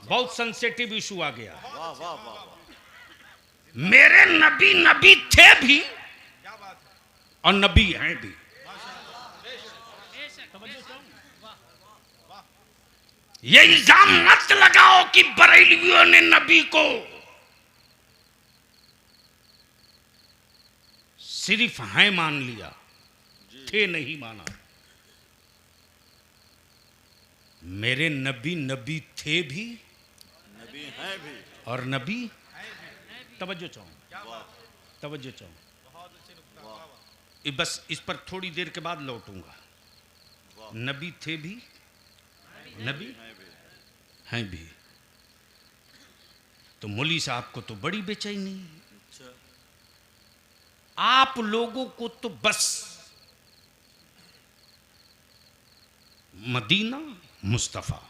बहुत सेंसिटिव इशू आ गया। वाह वाह वाह, मेरे नबी नबी थे भी और नबी हैं भी। ये इल्जाम मत लगाओ कि बरेलवियों ने नबी को सिर्फ हैं मान लिया, थे नहीं माना। मेरे नबी नबी थे भी, नबी हैं भी, और नबी, तवज्जो चाहूं, तवज्जो चाहूं, बस इस पर थोड़ी देर के बाद लौटूंगा। नबी थे भी, नबी हैं भी। तो मौली साहब को तो बड़ी बेचैनी, अच्छा, आप लोगों को तो बस मदीना मुस्तफ़ा,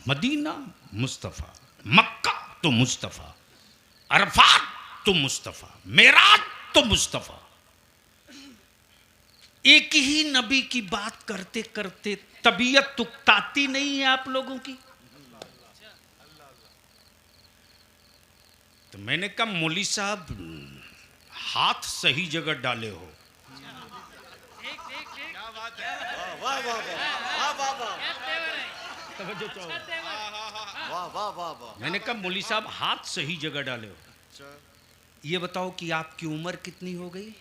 मदीना मुस्तफ़ा, मक्का तो मुस्तफ़ा, अरफात तो मुस्तफ़ा, मेराज तो मुस्तफ़ा। एक ही नबी की बात करते करते तबीयत तुकताती नहीं है आप लोगों की। तो मैंने कहा मौली साहब हाथ सही जगह डाले हो। वाह वाह वाह वाह वाह वाह, तवज्जो चाहो। वाह वाह वाह वाह, मैंने कहा मौली साहब हाथ सही जगह डाले हो। अच्छा, ये बताओ कि आपकी उम्र कितनी हो गई?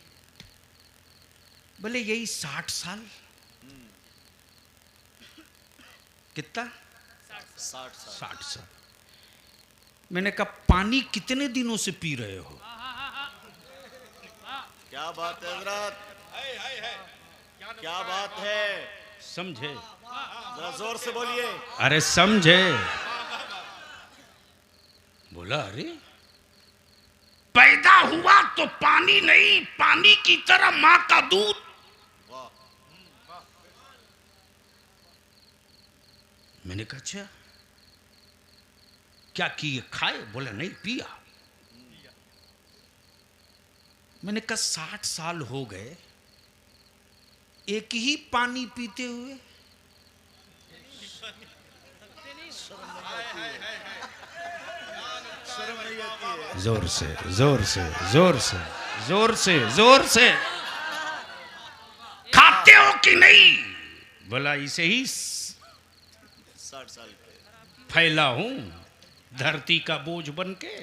बोले यही 60 साल। कितना? 60 साल, 60 साल। मैंने कहा पानी कितने दिनों से पी रहे हो? क्या बात है हजरत, क्या बात है, समझे? जरा जोर से बोलिए, अरे समझे? बोला अरे पैदा हुआ तो पानी नहीं, पानी की तरह मां का दूध। वाह, मैंने कहा अच्छा क्या किए, खाए? बोला नहीं, पिया। मैंने कहा 60 साल हो गए एक ही पानी पीते हुए? शर्म नहीं आती है, जोर से जोर से जोर से जोर से जोर से, खाते हो कि नहीं? बोला इसे ही 60 साल के, फैला हूं धरती का बोझ बन के।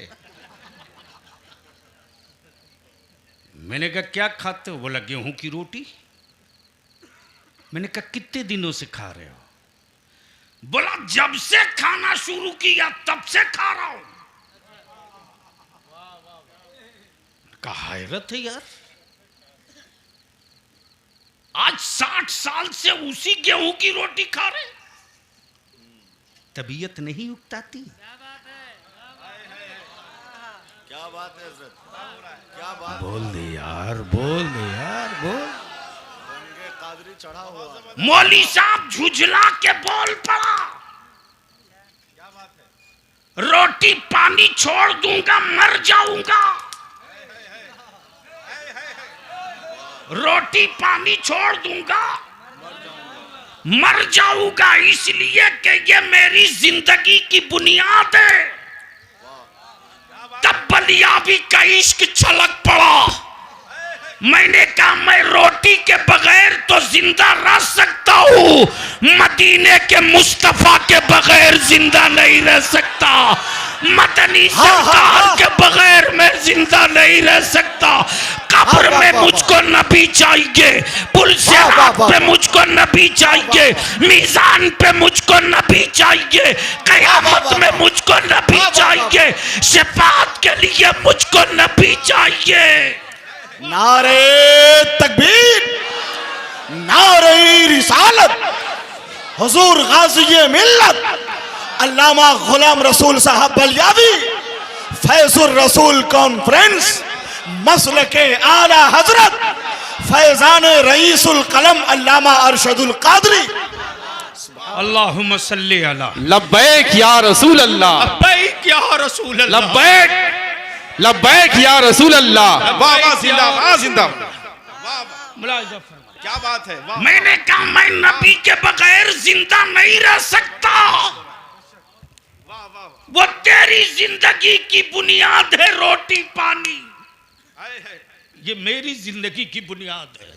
मैंने कहा क्या खाते हो? बोला गेहूं की रोटी। मैंने कहा कितने दिनों से खा रहे हो? बोला जब से खाना शुरू किया तब से खा रहा हूं। कहा हैरत है यार, आज 60 साल से उसी गेहूं की रोटी खा रहे, तबीयत नहीं उकताती? क्या बात है हजरत, क्या बात, बोल दे यार, बोल दे यार, बोल। रंगे कादरी चढ़ा हुआ, मौली साहब झुझला के बोल पड़ा, रोटी पानी छोड़ दूंगा, मर जाऊंगा। रोटी पानी छोड़ दूंगा, मर जाऊंगा, इसलिए कि ये मेरी जिंदगी की बुनियाद है। तब बलियावी का इश्क छलक पड़ा। मैंने कहा मैं रोटी के बगैर तो जिंदा रह सकता हूँ, मदीने के मुस्तफा के बगैर जिंदा नहीं रह सकता। मदनी सरकार के बगैर मैं जिंदा नहीं रह सकता। कब्र में मुझको नबी चाहिए, पुल सिरात पे मुझको नबी चाहिए, मीजान पे मुझको नबी चाहिए, कयामत में मुझको नबी चाहिए, शफाअत के लिए मुझको नबी चाहिए। नारे तकबीर, नारे रिसालत, हुजूर गाज़ी मिल्लत अल्लामा गुलाम रसूल साहब बलियावी, फैजुर रसूल कॉन्फ्रेंस, मसलके आला हजरत फैजान रईसुल कलम अल्लामा अरशदुल कादरी। अल्लाहुम्मा सल्ली अला लब्बैक या रसूल अल्लाह, लब्बैक या रसूल अल्लाह, लब्बैक लब्बैक या रसूल अल्लाह। वाह वाह जिंदाबाद जिंदाबाद, मुलाहिजा फरमाइए। क्या बात है, वाह। मैंने कहा मैं नबी के बगैर जिंदा नहीं रह सकता। वाह वाह, वो तेरी जिंदगी की बुनियाद है, रोटी पानी। हाय हाय, ये मेरी जिंदगी की बुनियाद है।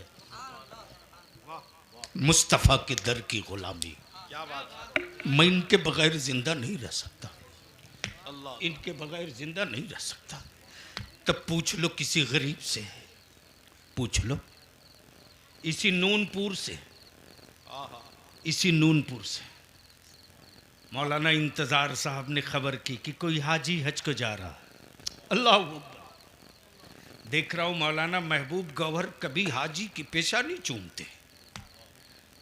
मुस्तफा के दर की गुलामी, क्या बात है, मैं इनके बगैर जिंदा नहीं रह सकता, इनके बगैर जिंदा नहीं रह सकता। तब पूछ लो किसी गरीब से, पूछ लो इसी नूनपुर से, इसी नूनपुर से मौलाना इंतजार साहब ने खबर की कि कोई हाजी हज को जा रहा है। अल्लाह अकबर। देख रहा हूँ मौलाना महबूब गौहर कभी हाजी की पेशानी चूमते,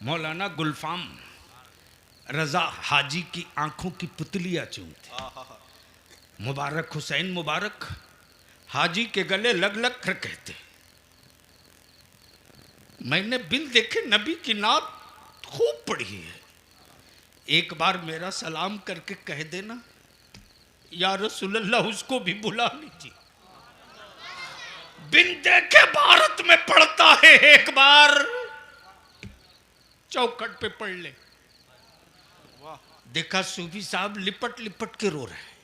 मौलाना गुलफाम रजा हाजी की आंखों की पुतलियाँ चूमते, मुबारक हुसैन मुबारक हाजी के गले लग लग कर कहते। मैंने बिल देखे नबी की नात खूब पढ़ी है, एक बार मेरा सलाम करके कह देना या रसूलल्लाह उसको भी बुला लीजिए। बिन देखे भारत में पढ़ता है, एक बार चौखट पे पढ़ ले। देखा सूफी साहब लिपट लिपट के रो रहे हैं,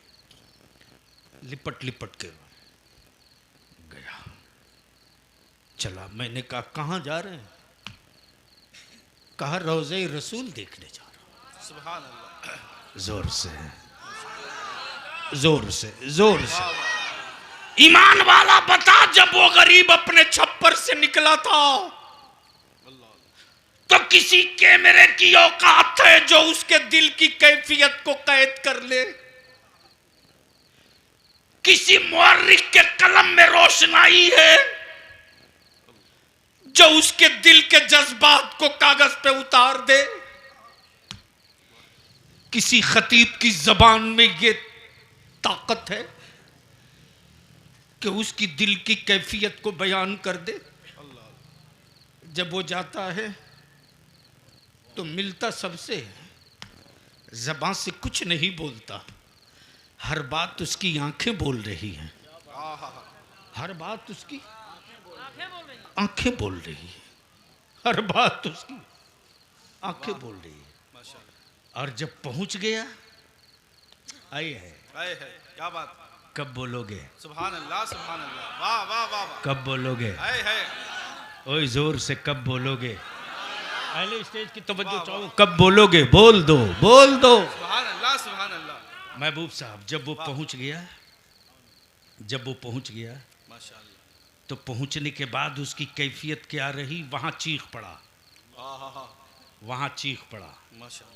लिपट लिपट के रो गया। चला, मैंने कहा कहाँ जा रहे हैं? कहा रोज़े रसूल देखने जा रहा हूं। सुभान अल्लाह, जोर से जोर से जोर से। ईमान वाला बता, जब वो गरीब अपने छप्पर से निकला था तो किसी कैमरे की औकात है जो उसके दिल की कैफियत को कैद कर ले? किसी मुअर्रिख के कलम में रोशनाई है जो उसके दिल के जज्बात को कागज पे उतार दे? किसी खतीब की जबान में ये ताकत है कि उसकी दिल की कैफियत को बयान कर दे? जब वो जाता है तो मिलता सबसे है, जबान से कुछ नहीं बोलता, हर बात उसकी आंखें बोल रही हैं, हर बात उसकी आंखें बोल रही है, हर बात उसकी आंखें बोल रही है। और जब पहुंच गया, आए है, हाय हाय, क्या बात, कब बोलोगे? सुभान अल्लाह, सुभान अल्लाह, वाह वाह वाह वाह, कब बोलोगे? हाय हाय, ओए जोर से कब बोलोगे? पहले स्टेज की तवज्जो चाहो, कब बोलोगे? बोल दो, बोल दो। सुभान अल्लाह, सुभान अल्लाह, महबूब साहब जब वो पहुंच गया, जब वो पहुंच गया माशाअल्लाह, तो पहुंचने के बाद उसकी कैफियत क्या रही? वहां चीख पड़ा, वहां चीख पड़ा, माशाअल्लाह,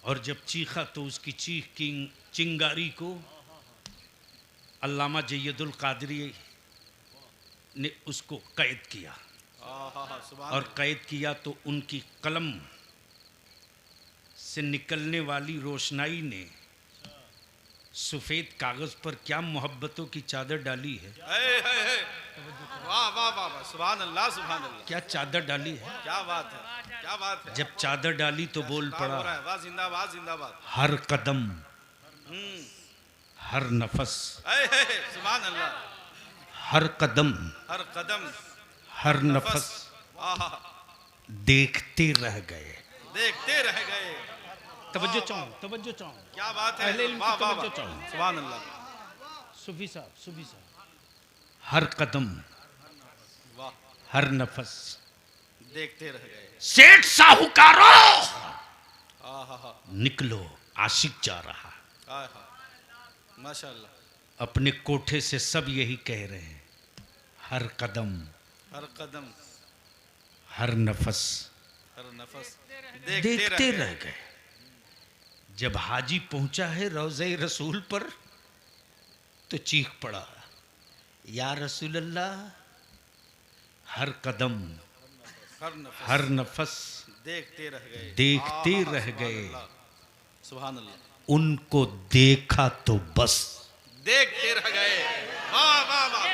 और जब चीखा तो उसकी चीख की चिंगारी को अल्लामा जय्यदुल कादरी ने उसको कैद किया, और कैद किया तो उनकी कलम से निकलने वाली रोशनाई ने सफ़ेद कागज पर क्या मोहब्बतों की चादर डाली है। वाह वाह वाह वाह, सुभान अल्लाह, सुभान अल्लाह, क्या चादर डाली है, क्या बात है, क्या बात है, जब चादर डाली तो बोल क्या हो रहा पड़ा, है, वाह जिंदाबाद जिंदाबाद, हर कदम हर नफस, सुभान अल्लाह, हर कदम, हर कदम, हर नफस आहा, देखते रह गए। देखते रह गए। तवज्जो चाहो, तवज्जो चाहो। क्या बात है, अहले इल्म की वाह वाह तवज्जो वाह, चाहो। सुभान अल्लाह, सूफी साहब, सूफी साहब, हर कदम, वाह, हर नफस देखते रह गए। सेठ साहूकारों आहा, निकलो, आशिक जा रहा। आहा, माशाअल्लाह, अपने कोठे से सब यही कह रहे हैं, हर कदम, हर कदम, हर नफस हर नफस देखते रह गए। जब हाजी पहुंचा है रोज़े रसूल पर तो चीख पड़ा, या रसूल अल्लाह, हर कदम, हर नफस हर नफस देखते रह गए। देखते आहा, रह सुभान गए। अल्लाह, सुभान अल्लाह, उनको देखा तो बस, देखते रह गए। वाह वाह वाह,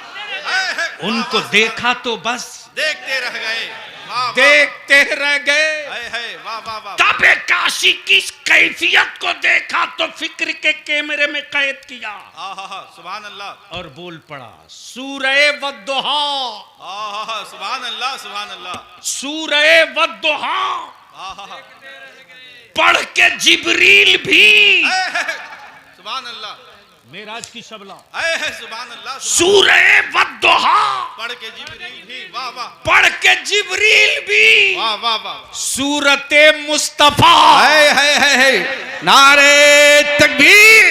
है, उनको वाह, देखा तो बस, देखते रह गए। वाह वाह, देखते रह गए। है, वाह वाह वाह, तबे काशी की इस कैफियत को देखा तो फिक्र के कैमरे में कैद किया आहा, सुभान अल्लाह, और बोल पड़ा, सूरह वद्दुहा, आहा, सुभान अल्लाह, सुभान अल्लाह, सूरह वद्दुहा आहा, पढ़ के जिब्रील भी, सुभान अल्लाह, मेराज की शबला, सुभान अल्लाह, सूरह वद्दुहा पढ़ के जिब्रील भी, वाह वाह, पढ़ के जिब्रील भी, वाह वाह वाह, सूरते मुस्तफा, है नारे तकबीर,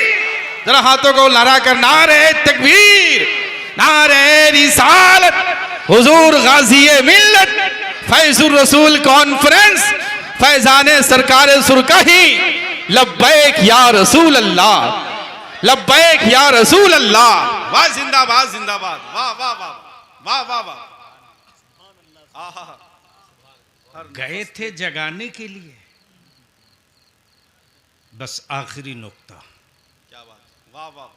जरा हाथों को नारा कर, नारे तकबीर, नारे रिसालत, हुजूर गाजी मिल्लत, फैजुर रसूल कॉन्फ्रेंस, फैजाने सरकार सुरकाही, लब्बैक या रसूल अल्लाह, लब्बैक या रसूल अल्लाह। वाह, जिंदाबाद जिंदाबाद, वाह वाह वाह, वाह वाह वाह, आहा, गए थे जगाने के लिए। बस आखिरी नुक्ता, क्या बात, वाह वाह,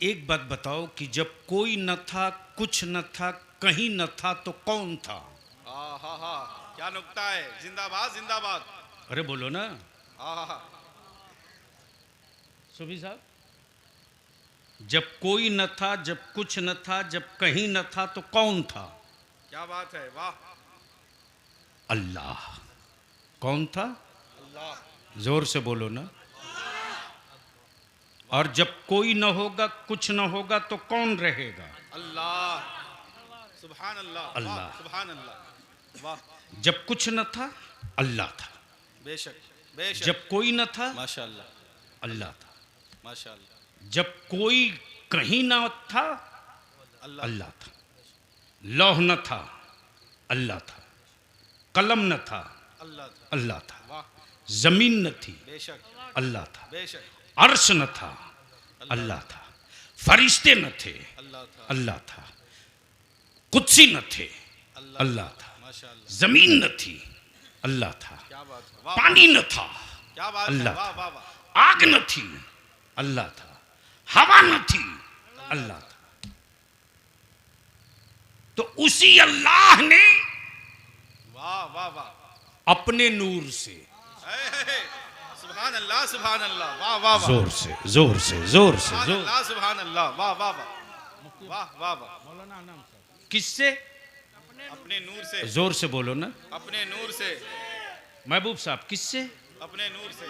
एक बात बताओ कि जब कोई न था, कुछ न था, कहीं न था, तो कौन था? आहा, क्या नुक्ता है, जिंदाबाद जिंदाबाद, अरे बोलो ना आहा, सूफी साहब, जब कोई न था, जब कुछ न था, जब कहीं न था, तो कौन था? क्या बात है, वाह, अल्लाह। कौन था? अल्लाह, जोर से बोलो ना। और जब कोई न होगा, कुछ न होगा, तो कौन रहेगा? अल्लाह, सुभान अल्लाह, अल्लाह। वाह, सुभान अल्लाह, वाह, जब कुछ न था, अल्लाह था। बेशक बेशक, जब कोई न था, माशाअल्लाह, अल्लाह था। माशाअल्लाह, जब कोई कहीं न था, अल्लाह, अल्लाह था। लौह न था, अल्लाह था। कलम न था, अल्लाह था, अल्लाह था। वाह, जमीन न थी, बेशक अल्लाह था। बेशक, अर्श न था, अल्लाह था। फरिश्ते न थे, अल्लाह था, अल्लाह था। कुदसी न थे, अल्लाह था। माशाअल्लाह, जमीन न थी, अल्लाह था। क्या बात है, वाह, पानी न था, क्या बात है, अल्लाह वाह था। वाह वाह, आग न थी, अल्लाह था। हवा न थी, अल्लाह था। तो उसी अल्लाह ने वाह वाह वाह, अपने नूर से, सुभान अल्लाह, सुभान अल्लाह, वाह वाह वाह, जोर से, जोर से, जोर से, सुभान जोर। अल्लाह, सुभान अल्लाह, वाह वाह वाह, वाह वाह वाह, किससे? अपने नूर से, जोर से बोलो ना। अपने नूर से, महबूब साहब, किससे? अपने नूर से,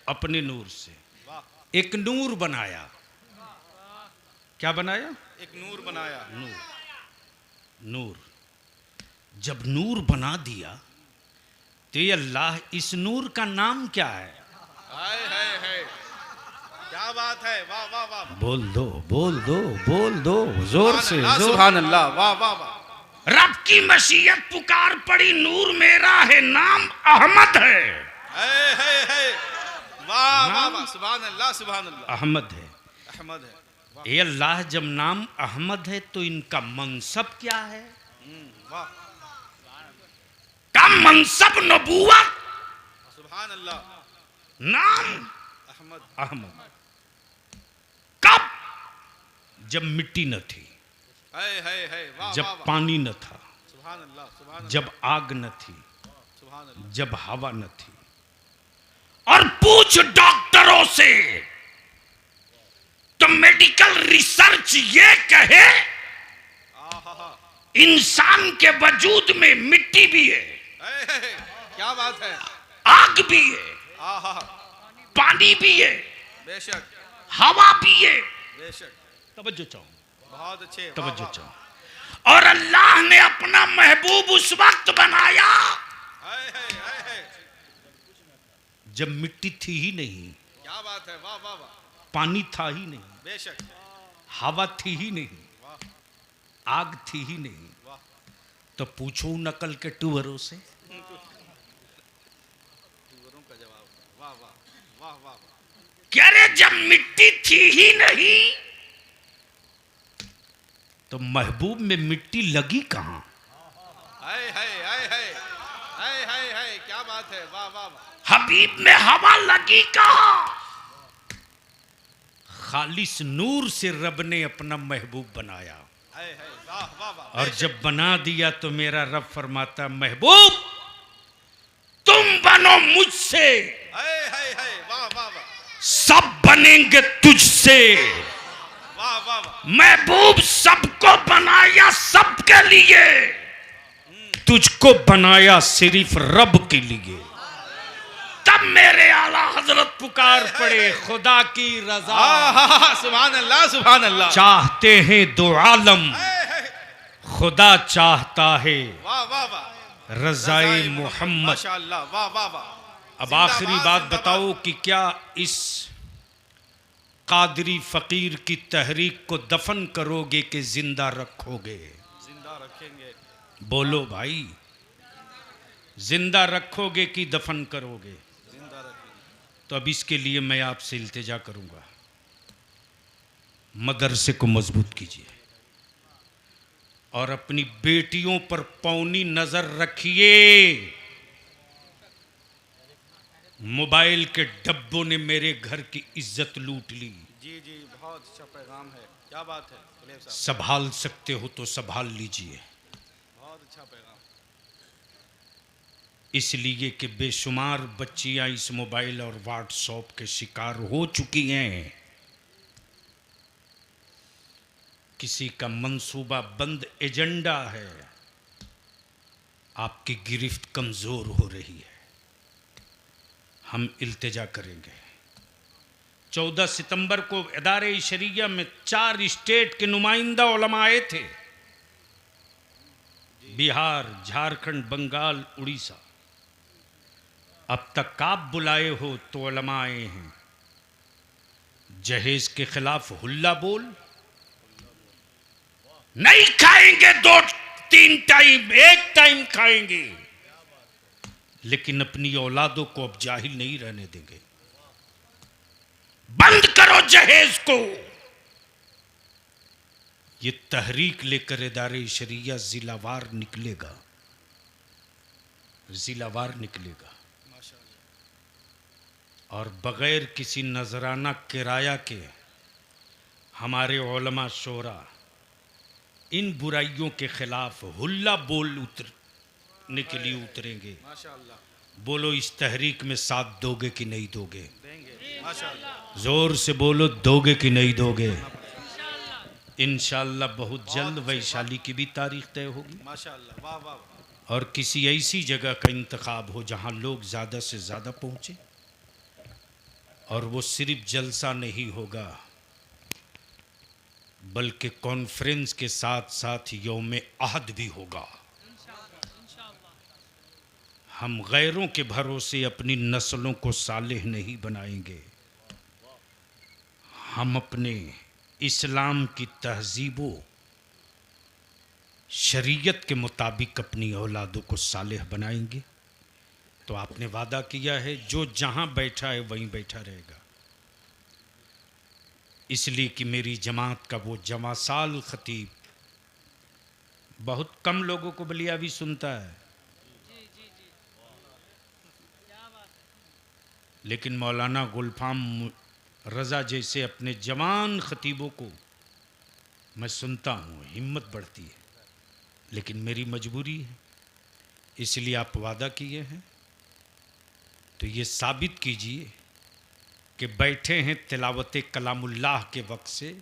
अपने नूर से। वाह, एक नूर बनाया। क्या बनाया? एक नूर बनाया, नूर। नूर जब नूर बना दिया तो ये अल्लाह, इस नूर का नाम क्या है? है, क्या बात है, वाह वाह वाह, बोल दो, बोल दो, बोल दो, जोर से, जोर। सुभान अल्लाह, वाह वाह वाह, रब की मशीयत पुकार पड़ी, नूर मेरा है, नाम अहमद है। वाह वाह वाह, सुभान अल्लाह, सुभान अल्लाह, अहमद है। अहमद है, ये अल्लाह जब नाम अहमद है तो इनका मनसब क्या है? वाह, का मनसब नबूवत, सुभान अल्लाह, नाम अहमद, अहमद। कब? जब मिट्टी न थी, वाह जब वाह वाह, पानी न था, सुभान अल्लाह, सुभान अल्लाह, जब आग न थी, सुभान अल्लाह, जब हवा न थी। और पूछ डॉक्टरों से, तो मेडिकल रिसर्च ये कहे इंसान के वजूद में मिट्टी भी है, क्या बात है, आग भी है, पानी भी है, बेशक हवा भी है। बेशक, तवज्जो चाहूं, बहुत अच्छे, तवज्जो चाहूं। और अल्लाह ने अपना महबूब उस वक्त बनाया जब मिट्टी थी ही नहीं, क्या बात है, वाह वाह वाह, पानी था ही नहीं, बेशक, हवा थी ही नहीं, वाह आग थी ही नहीं। वाह, तो पूछो नकल के टूवरों से, टूवरों का जवाब, वाह वाह वाह वाह वाह, कह रहे जब मिट्टी थी ही नहीं तो महबूब में मिट्टी लगी कहां? हाय हाय हाय हाय हाय हाय हाय, क्या बात है, वाह वाह वाह, हबीब में हवा लगी कहां? खालिस नूर से रब ने अपना महबूब बनाया। हाय हाय, वाह वाह वाह, और जब बना दिया तो मेरा रब फरमाता महबूब तुम बनो मुझसे, हाय हाय हाय, वाह वाह वाह, सब बनेंगे तुझसे। वाह वाह वाह, महबूब सबको बनाया सबके लिए, तुझको बनाया सिर्फ रब के लिए। तब मेरे आला हजरत पुकार पड़े खुदा की रजा, सुभान अल्लाह, सुभान अल्लाह, चाहते हैं दो आलम, हाय हाय, खुदा चाहता है वाह वाह वाह, रज़ाए मोहम्मद। माशाअल्लाह, वाह वाह वाह। अब आखिरी बात बताओ कि क्या इस कादरी फकीर की तहरीक को दफन करोगे कि जिंदा रखोगे? जिंदा रखेंगे, बोलो भाई, जिंदा रखोगे कि दफन करोगे? जिंदा रखेंगे, तो अब इसके लिए मैं आपसे इल्तिजा करूंगा, मदरसे को मजबूत कीजिए और अपनी बेटियों पर पौनी नजर रखिए। मोबाइल के डब्बों ने मेरे घर की इज्जत लूट ली। जी जी, बहुत अच्छा पैगाम है, क्या बात है गुलेब साहब, संभाल सकते हो तो संभाल लीजिए, बहुत अच्छा पैगाम, इसलिए कि बेशुमार बच्चियां इस मोबाइल और व्हाट्सएप के शिकार हो चुकी हैं। किसी का मंसूबा बंद एजेंडा है, आपकी गिरफ्त कमजोर हो रही है। हम इल्तिजा करेंगे 14 सितंबर को इदारे शरिया में 4 स्टेट के नुमाइंदा उलमा आए थे, बिहार, झारखंड, बंगाल, उड़ीसा। अब तक आप बुलाए हो तो उलमा आए हैं। जहेज के खिलाफ हुल्ला बोल, नहीं खाएंगे 2-3 टाइम, एक टाइम खाएंगे, लेकिन अपनी औलादों को अब जाहिल नहीं रहने देंगे। बंद करो जहेज को। ये तहरीक लेकर इदारे शरिया जिलावार निकलेगा, जिलावार निकलेगा, और बगैर किसी नजराना किराया के हमारे उलमा शोरा इन बुराइयों के खिलाफ हुल्ला बोल उतरने के लिए उतरेंगे। माशाअल्लाह, बोलो, इस तहरीक में साथ दोगे कि नहीं दोगे? देंगे, माशाअल्लाह, जोर से बोलो, दोगे कि नहीं दोगे? इंशाअल्लाह बहुत जल्द वैशाली की भी तारीख तय होगी माशाअल्लाह, वाह वाह वाह, और किसी ऐसी जगह का इंतखाब हो जहां लोग ज़्यादा से ज़्यादा पहुंचे, और वो सिर्फ जलसा नहीं होगा बल्कि कॉन्फ्रेंस के साथ साथ यौम अहद भी होगा। हम गैरों के भरोसे अपनी नस्लों को सालेह नहीं बनाएंगे, हम अपने इस्लाम की तहजीबों शरीयत के मुताबिक अपनी औलादों को सालेह बनाएंगे। तो आपने वादा किया है जो जहां बैठा है वहीं बैठा रहेगा, इसलिए कि मेरी जमात का वो जमासाल खतीब बहुत कम लोगों को बलियावी सुनता है, लेकिन मौलाना गुलफाम रज़ा जैसे अपने जवान खतीबों को मैं सुनता हूँ, हिम्मत बढ़ती है, लेकिन मेरी मजबूरी है। इसलिए आप वादा किए हैं तो ये साबित कीजिए कि बैठे हैं तिलावत कलामुल्लाह के वक्त से,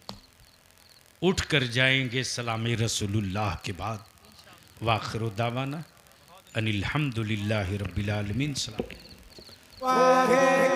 उठ कर जाएंगे सलाम रसूलुल्लाह के बाद। वाखिर दावाना अनिल हम्दुलिल्लाहि रब्बिल आलमीन। सलाम।